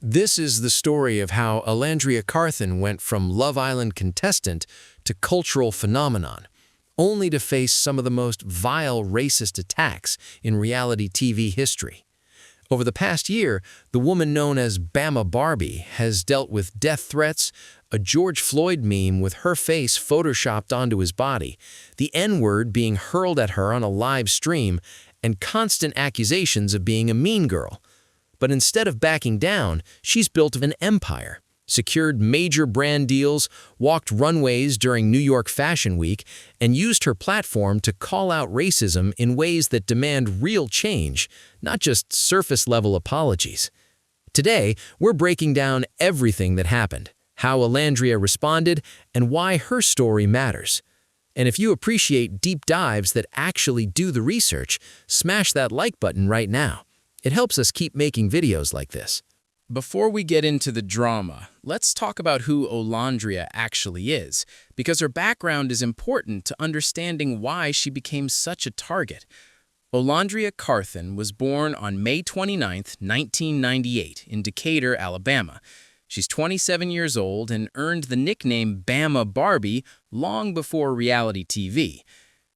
This is the story of how Olandria Carthen went from Love Island contestant to cultural phenomenon, only to face some of the most vile racist attacks in reality TV history. Over the past year, the woman known as Bama Barbie has dealt with death threats, a George Floyd meme with her face photoshopped onto his body, the N-word being hurled at her on a live stream, and constant accusations of being a mean girl. But instead of backing down, she's built an empire, secured major brand deals, walked runways during New York Fashion Week, and used her platform to call out racism in ways that demand real change, not just surface-level apologies. Today, we're breaking down everything that happened, how Olandria responded, and why her story matters. And if you appreciate deep dives that actually do the research, smash that like button right now. It helps us keep making videos like this. Before we get into the drama, let's talk about who Olandria actually is, because her background is important to understanding why she became such a target. Olandria Carthen was born on May 29, 1998, in Decatur, Alabama. She's 27 years old and earned the nickname Bama Barbie long before reality TV.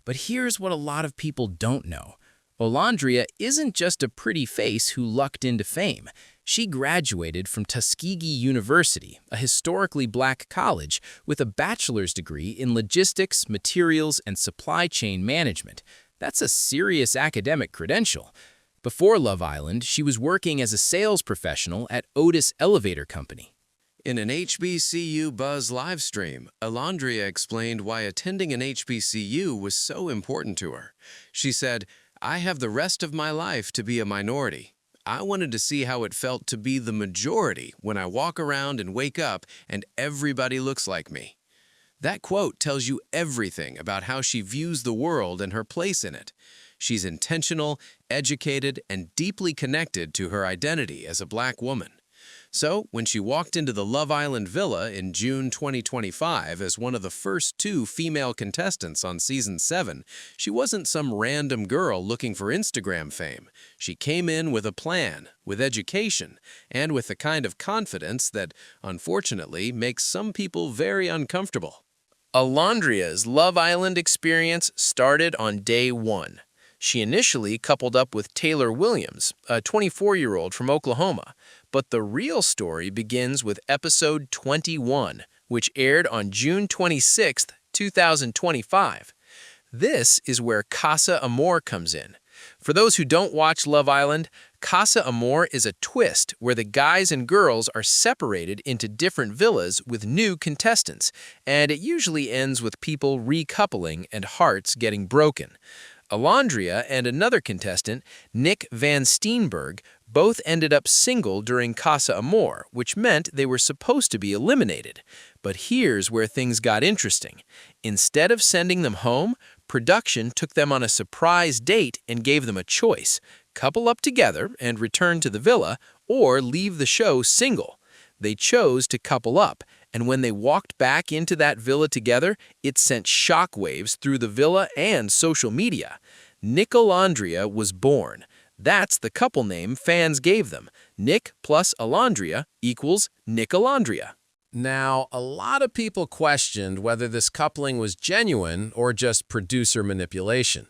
But here's what a lot of people don't know. Olandria isn't just a pretty face who lucked into fame. She graduated from Tuskegee University, a historically black college, with a bachelor's degree in logistics, materials, and supply chain management. That's a serious academic credential. Before Love Island, she was working as a sales professional at Otis Elevator Company. In an HBCU Buzz livestream, Olandria explained why attending an HBCU was so important to her. She said, "I have the rest of my life to be a minority. I wanted to see how it felt to be the majority when I walk around and wake up and everybody looks like me." That quote tells you everything about how she views the world and her place in it. She's intentional, educated, and deeply connected to her identity as a black woman. So, when she walked into the Love Island villa in June 2025 as one of the first two female contestants on Season 7, she wasn't some random girl looking for Instagram fame. She came in with a plan, with education, and with the kind of confidence that, unfortunately, makes some people very uncomfortable. Olandria's Love Island experience started on day one. She initially coupled up with Taylor Williams, a 24-year-old from Oklahoma. But the real story begins with episode 21, which aired on June 26, 2025. This is where Casa Amor comes in. For those who don't watch Love Island, Casa Amor is a twist where the guys and girls are separated into different villas with new contestants, and it usually ends with people recoupling and hearts getting broken. Olandria and another contestant, Nick Van Steenberg, both ended up single during Casa Amor, which meant they were supposed to be eliminated. But here's where things got interesting. Instead of sending them home, production took them on a surprise date and gave them a choice: couple up together and return to the villa, or leave the show single. They chose to couple up, and when they walked back into that villa together, it sent shockwaves through the villa and social media. Nick Olandria was born. That's the couple name fans gave them. Nick plus Olandria equals Nick Olandria. Now, a lot of people questioned whether this coupling was genuine or just producer manipulation.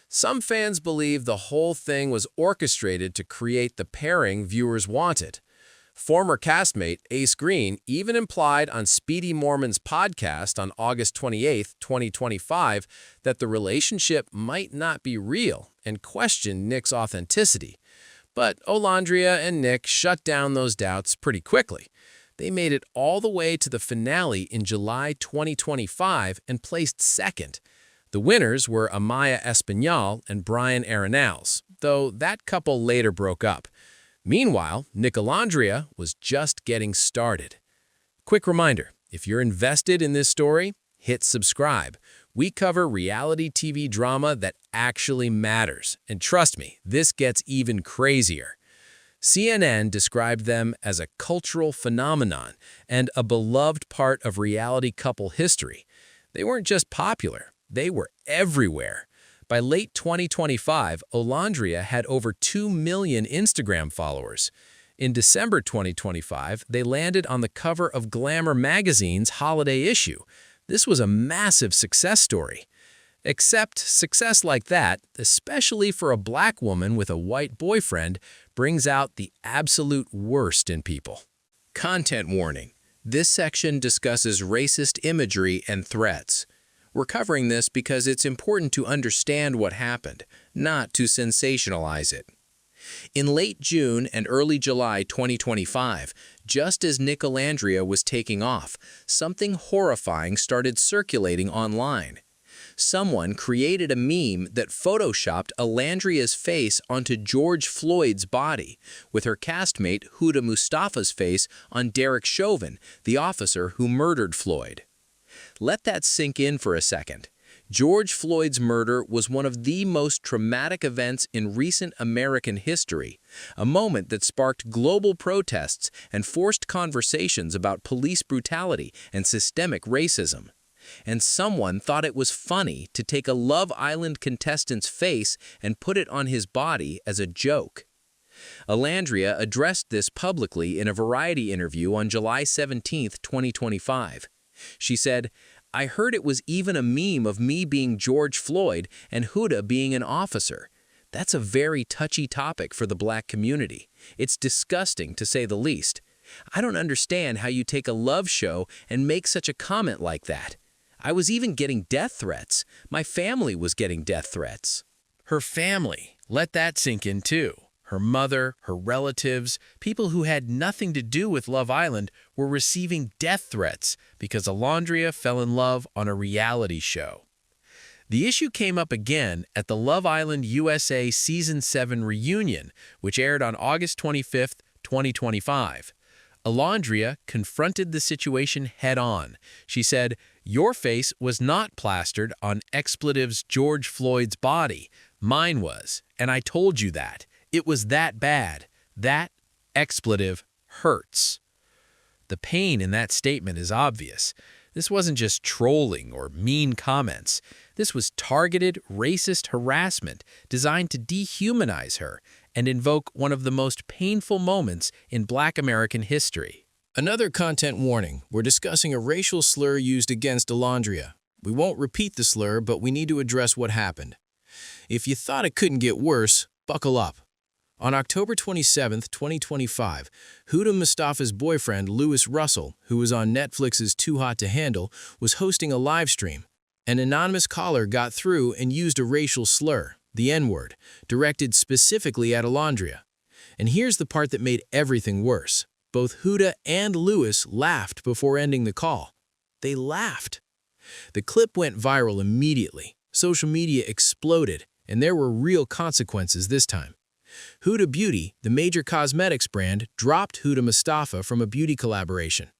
Some fans believe the whole thing was orchestrated to create the pairing viewers wanted. Former castmate Ace Green even implied on Speedy Mormon's podcast on August 28, 2025, that the relationship might not be real and questioned Nick's authenticity. But Olandria and Nick shut down those doubts pretty quickly. They made it all the way to the finale in July 2025 and placed second. The winners were Amaya Espinal and Brian Arenals, though that couple later broke up. Meanwhile, Nick Olandria was just getting started. Quick reminder, if you're invested in this story, hit subscribe. We cover reality TV drama that actually matters. And trust me, this gets even crazier. CNN described them as a cultural phenomenon and a beloved part of reality couple history. They weren't just popular, they were everywhere. By late 2025, Olandria had over 2 million Instagram followers. In December 2025, they landed on the cover of Glamour magazine's holiday issue. This was a massive success story. Except success like that, especially for a black woman with a white boyfriend, brings out the absolute worst in people. Content warning. This section discusses racist imagery and threats. We're covering this because it's important to understand what happened, not to sensationalize it. In late June and early July 2025, just as Olandria was taking off, something horrifying started circulating online. Someone created a meme that photoshopped Olandria's face onto George Floyd's body, with her castmate Huda Mustafa's face on Derek Chauvin, the officer who murdered Floyd. Let that sink in for a second. George Floyd's murder was one of the most traumatic events in recent American history, a moment that sparked global protests and forced conversations about police brutality and systemic racism. And someone thought it was funny to take a Love Island contestant's face and put it on his body as a joke. Olandria addressed this publicly in a Variety interview on July 17, 2025. She said, "I heard it was even a meme of me being George Floyd and Huda being an officer. That's a very touchy topic for the black community. It's disgusting, to say the least. I don't understand how you take a love show and make such a comment like that. I was even getting death threats. My family was getting death threats." Her family, let that sink in too. Her mother, her relatives, people who had nothing to do with Love Island were receiving death threats because Olandria fell in love on a reality show. The issue came up again at the Love Island USA Season 7 reunion, which aired on August 25, 2025. Olandria confronted the situation head-on. She said, "Your face was not plastered on expletives George Floyd's body. Mine was, and I told you that. It was that bad. That expletive hurts." The pain in that statement is obvious. This wasn't just trolling or mean comments. This was targeted, racist harassment designed to dehumanize her and invoke one of the most painful moments in Black American history. Another content warning. We're discussing a racial slur used against Olandria. We won't repeat the slur, but we need to address what happened. If you thought it couldn't get worse, buckle up. On October 27, 2025, Huda Mustafa's boyfriend, Louis Russell, who was on Netflix's Too Hot to Handle, was hosting a live stream. An anonymous caller got through and used a racial slur, the N-word, directed specifically at Olandria. And here's the part that made everything worse. Both Huda and Louis laughed before ending the call. They laughed. The clip went viral immediately. Social media exploded, and there were real consequences this time. Huda Beauty, the major cosmetics brand, dropped Huda Mustafa from a beauty collaboration.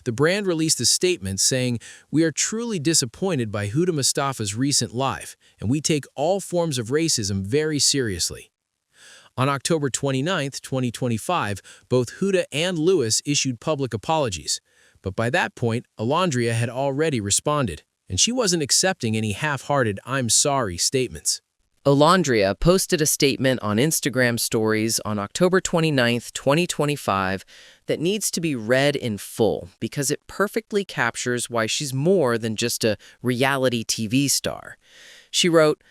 The brand released a statement saying, "We are truly disappointed by Huda Mustafa's recent live, and we take all forms of racism very seriously." On October 29, 2025, both Huda and Louis issued public apologies. But by that point, Olandria had already responded, and she wasn't accepting any half-hearted "I'm sorry" statements. Olandria posted a statement on Instagram stories on October 29, 2025 that needs to be read in full because it perfectly captures why she's more than just a reality TV star. She wrote,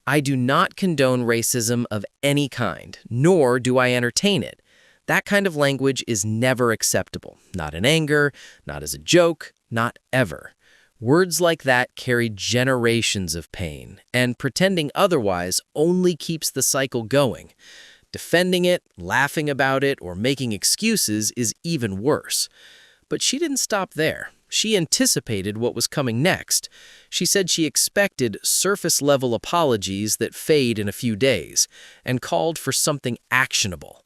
"I do not condone racism of any kind, nor do I entertain it. That kind of language is never acceptable, not in anger, not as a joke, not ever. Words like that carry generations of pain, and pretending otherwise only keeps the cycle going. Defending it, laughing about it, or making excuses is even worse." But she didn't stop there. She anticipated what was coming next. She said she expected surface-level apologies that fade in a few days, and called for something actionable.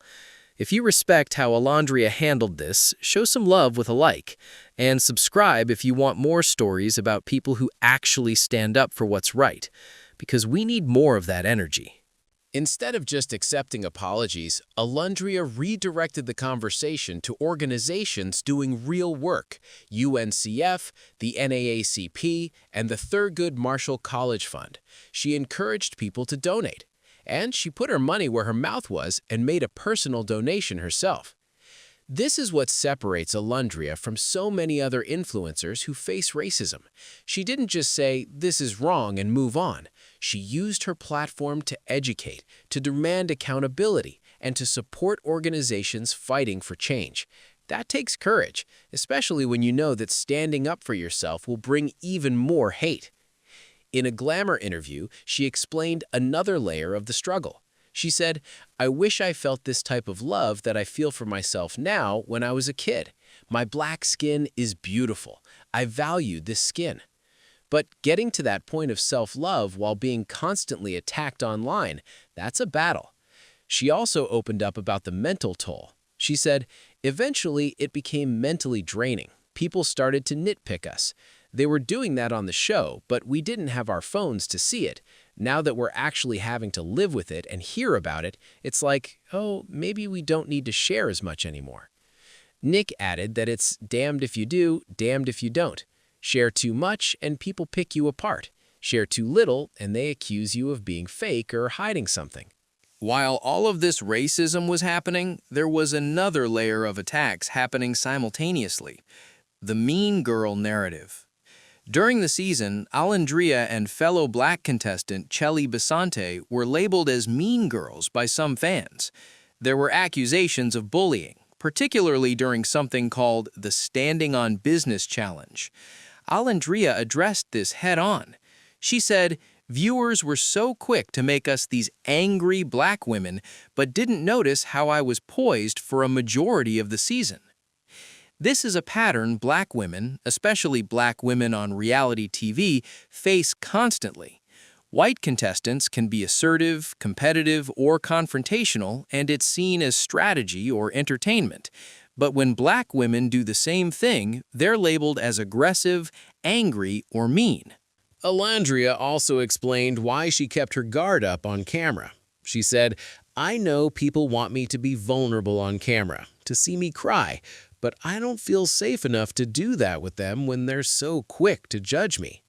If you respect how Olandria handled this, show some love with a like, and subscribe if you want more stories about people who actually stand up for what's right, because we need more of that energy. Instead of just accepting apologies, Olandria redirected the conversation to organizations doing real work: UNCF, the NAACP, and the Thurgood Marshall College Fund. She encouraged people to donate. And she put her money where her mouth was and made a personal donation herself. This is what separates Olandria from so many other influencers who face racism. She didn't just say, "This is wrong," and move on. She used her platform to educate, to demand accountability, and to support organizations fighting for change. That takes courage, especially when you know that standing up for yourself will bring even more hate. In a Glamour interview, she explained another layer of the struggle. She said, "I wish I felt this type of love that I feel for myself now when I was a kid. My black skin is beautiful. I value this skin." But getting to that point of self-love while being constantly attacked online, that's a battle. She also opened up about the mental toll. She said, "Eventually, it became mentally draining. People started to nitpick us. They were doing that on the show, but we didn't have our phones to see it. Now that we're actually having to live with it and hear about it, it's like, oh, maybe we don't need to share as much anymore." Nick added that it's damned if you do, damned if you don't. Share too much and people pick you apart. Share too little and they accuse you of being fake or hiding something. While all of this racism was happening, there was another layer of attacks happening simultaneously: the mean girl narrative. During the season, Olandria and fellow black contestant Chelly Basante were labeled as mean girls by some fans. There were accusations of bullying, particularly during something called the Standing on Business Challenge. Olandria addressed this head-on. She said, "Viewers were so quick to make us these angry black women, but didn't notice how I was poised for a majority of the season." This is a pattern black women, especially black women on reality TV, face constantly. White contestants can be assertive, competitive, or confrontational, and it's seen as strategy or entertainment. But when black women do the same thing, they're labeled as aggressive, angry, or mean. Olandria also explained why she kept her guard up on camera. She said, "I know people want me to be vulnerable on camera, to see me cry, but I don't feel safe enough to do that with them when they're so quick to judge me."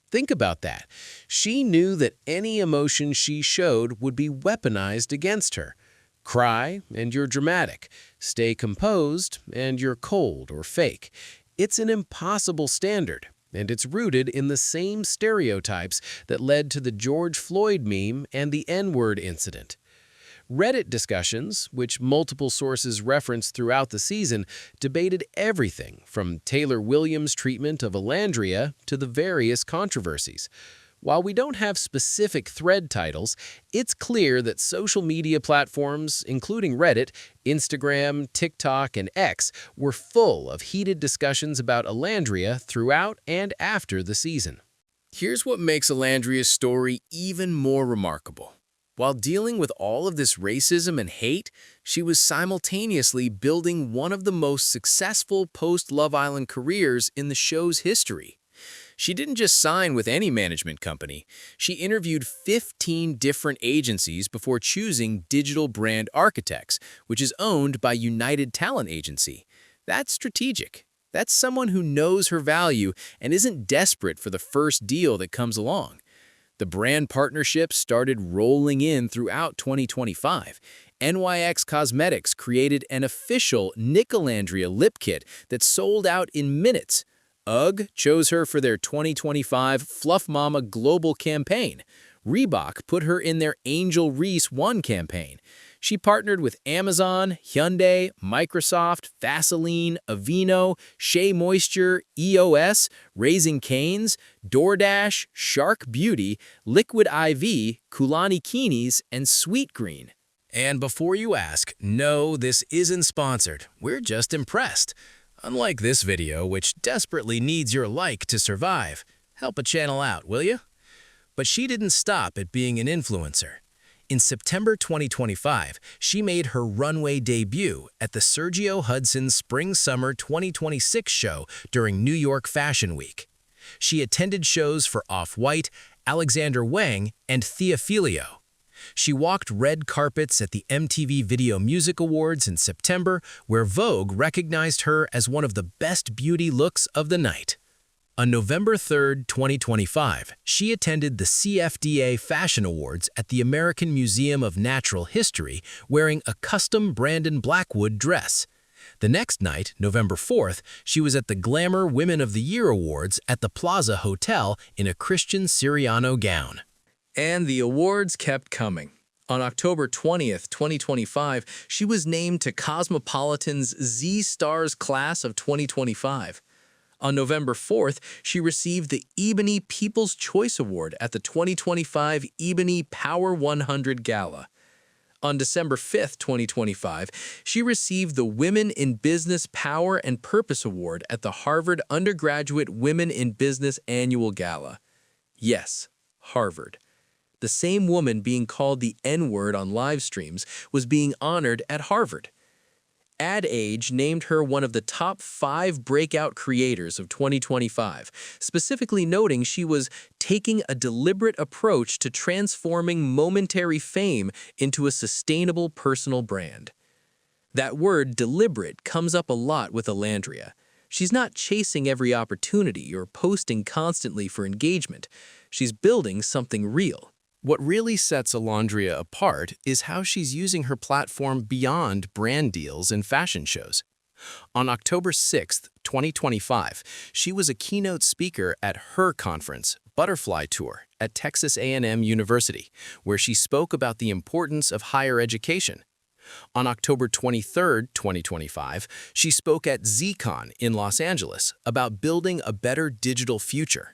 Think about that. She knew that any emotion she showed would be weaponized against her. Cry, and you're dramatic. Stay composed, and you're cold or fake. It's an impossible standard, and it's rooted in the same stereotypes that led to the George Floyd meme and the N-word incident. Reddit discussions, which multiple sources referenced throughout the season, debated everything from Taylor Williams' treatment of Olandria to the various controversies. While we don't have specific thread titles, it's clear that social media platforms, including Reddit, Instagram, TikTok, and X, were full of heated discussions about Olandria throughout and after the season. Here's what makes Olandria's story even more remarkable. While dealing with all of this racism and hate, she was simultaneously building one of the most successful post-Love Island careers in the show's history. She didn't just sign with any management company. She interviewed 15 different agencies before choosing Digital Brand Architects, which is owned by United Talent Agency. That's strategic. That's someone who knows her value and isn't desperate for the first deal that comes along. The brand partnerships started rolling in throughout 2025. NYX Cosmetics created an official Nick Olandria lip kit that sold out in minutes. UGG chose her for their 2025 Fluff Mama Global campaign. Reebok put her in their Angel Reese One campaign. She partnered with Amazon, Hyundai, Microsoft, Vaseline, Aveeno, Shea Moisture, EOS, Raising Cane's, DoorDash, Shark Beauty, Liquid IV, Kulani Kinis, and Sweetgreen. And before you ask, no, this isn't sponsored. We're just impressed. Unlike this video, which desperately needs your like to survive. Help a channel out, will you? But she didn't stop at being an influencer. In September 2025, she made her runway debut at the Sergio Hudson Spring-Summer 2026 show during New York Fashion Week. She attended shows for Off-White, Alexander Wang, and Theophilio. She walked red carpets at the MTV Video Music Awards in September, where Vogue recognized her as one of the best beauty looks of the night. On November 3, 2025, she attended the CFDA Fashion Awards at the American Museum of Natural History wearing a custom Brandon Blackwood dress. The next night, November 4th, she was at the Glamour Women of the Year Awards at the Plaza Hotel in a Christian Siriano gown. And the awards kept coming. On October 20th, 2025, she was named to Cosmopolitan's Z-Stars class of 2025. On November 4th, she received the Ebony People's Choice Award at the 2025 Ebony Power 100 Gala. On December 5th, 2025, she received the Women in Business Power and Purpose Award at the Harvard Undergraduate Women in Business Annual Gala. Yes, Harvard. The same woman being called the N-word on live streams was being honored at Harvard. Ad Age named her one of the top 5 breakout creators of 2025, specifically noting she was taking a deliberate approach to transforming momentary fame into a sustainable personal brand. That word, deliberate, comes up a lot with Olandria. She's not chasing every opportunity or posting constantly for engagement. She's building something real. What really sets Olandria apart is how she's using her platform beyond brand deals and fashion shows. On October 6, 2025, she was a keynote speaker at her conference, Butterfly Tour, at Texas A&M University, where she spoke about the importance of higher education. On October 23, 2025, she spoke at ZCon in Los Angeles about building a better digital future.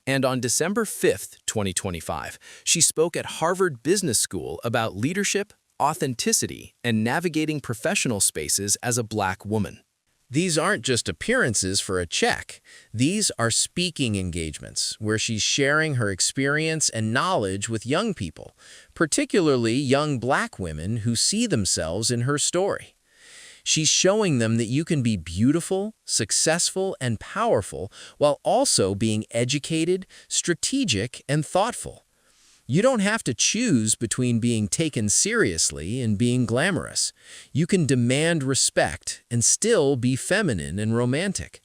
And on December 5, 2025, she spoke at Harvard Business School about leadership, authenticity, and navigating professional spaces as a Black woman. These aren't just appearances for a check. These are speaking engagements where she's sharing her experience and knowledge with young people, particularly young Black women who see themselves in her story. She's showing them that you can be beautiful, successful, and powerful while also being educated, strategic, and thoughtful. You don't have to choose between being taken seriously and being glamorous. You can demand respect and still be feminine and romantic.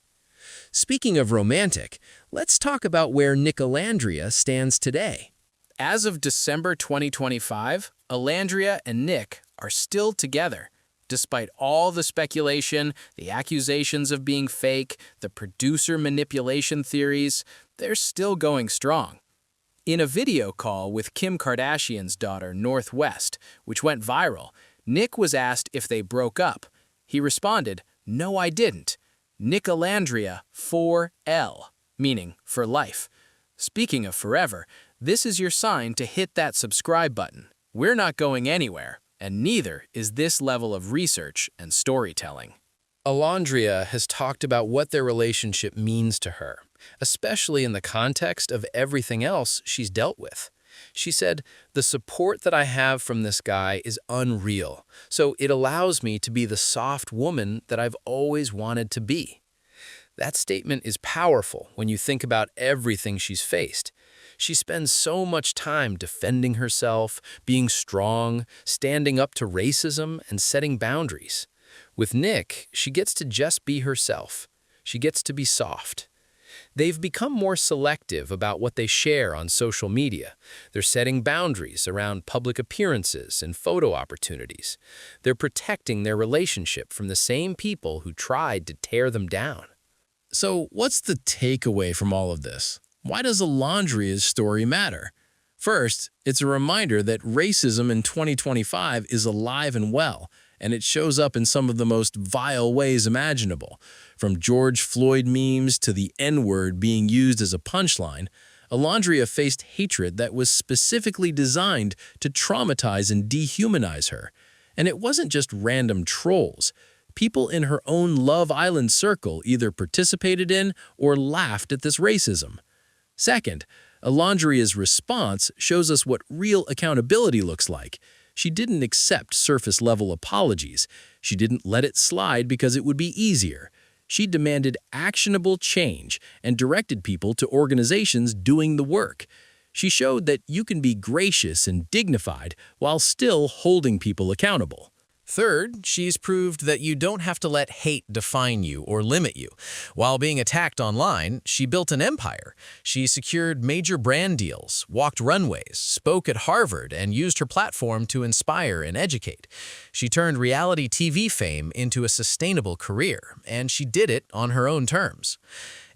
Speaking of romantic, let's talk about where Olandria stands today. As of December 2025, Olandria and Nick are still together. Despite all the speculation, the accusations of being fake, the producer manipulation theories, they're still going strong. In a video call with Kim Kardashian's daughter, Northwest, which went viral, Nick was asked if they broke up. He responded, "No, I didn't. Nick Olandria 4L, meaning for life." Speaking of forever, this is your sign to hit that subscribe button. We're not going anywhere. And neither is this level of research and storytelling. Olandria has talked about what their relationship means to her, especially in the context of everything else she's dealt with. She said, "The support that I have from this guy is unreal, so it allows me to be the soft woman that I've always wanted to be." That statement is powerful when you think about everything she's faced. She spends so much time defending herself, being strong, standing up to racism, and setting boundaries. With Nick, she gets to just be herself. She gets to be soft. They've become more selective about what they share on social media. They're setting boundaries around public appearances and photo opportunities. They're protecting their relationship from the same people who tried to tear them down. So what's the takeaway from all of this? Why does Olandria's story matter? First, it's a reminder that racism in 2025 is alive and well, and it shows up in some of the most vile ways imaginable. From George Floyd memes to the N-word being used as a punchline, Olandria faced hatred that was specifically designed to traumatize and dehumanize her. And it wasn't just random trolls. People in her own Love Island circle either participated in or laughed at this racism. Second, Olandria's response shows us what real accountability looks like. She didn't accept surface-level apologies. She didn't let it slide because it would be easier. She demanded actionable change and directed people to organizations doing the work. She showed that you can be gracious and dignified while still holding people accountable. Third, she's proved that you don't have to let hate define you or limit you. While being attacked online, she built an empire. She secured major brand deals, walked runways, spoke at Harvard, and used her platform to inspire and educate. She turned reality TV fame into a sustainable career, and she did it on her own terms.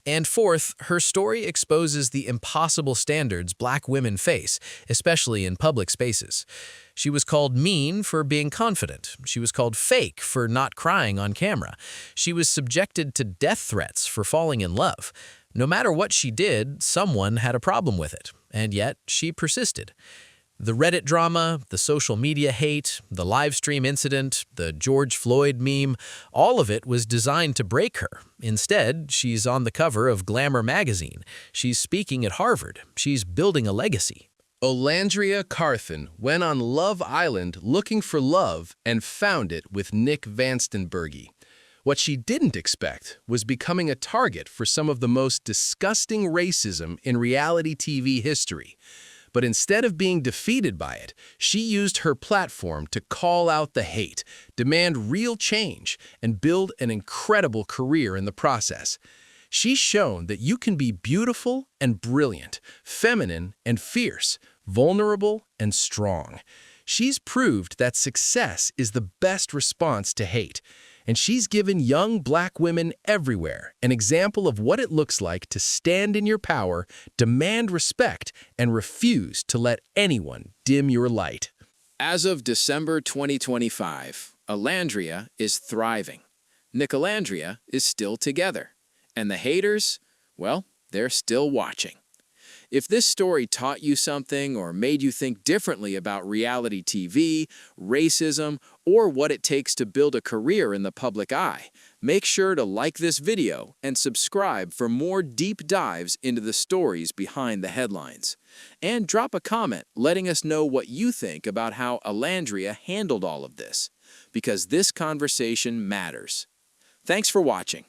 And fourth, her story exposes the impossible standards Black women face, especially in public spaces. She was called mean for being confident. She was called fake for not crying on camera. She was subjected to death threats for falling in love. No matter what she did, someone had a problem with it, and yet she persisted. The Reddit drama, the social media hate, the live stream incident, the George Floyd meme, all of it was designed to break her. Instead, she's on the cover of Glamour magazine. She's speaking at Harvard. She's building a legacy. Olandria Carthen went on Love Island looking for love and found it with Nick Vanstenbergy. What she didn't expect was becoming a target for some of the most disgusting racism in reality TV history. But instead of being defeated by it, she used her platform to call out the hate, demand real change, and build an incredible career in the process. She's shown that you can be beautiful and brilliant, feminine and fierce, vulnerable and strong. She's proved that success is the best response to hate. And she's given young Black women everywhere an example of what it looks like to stand in your power, demand respect, and refuse to let anyone dim your light. As of December 2025, Olandria is thriving. Olandria is still together. And the haters, well, they're still watching. If this story taught you something or made you think differently about reality TV, racism, or what it takes to build a career in the public eye, make sure to like this video and subscribe for more deep dives into the stories behind the headlines. And drop a comment letting us know what you think about how Olandria handled all of this, because this conversation matters. Thanks for watching.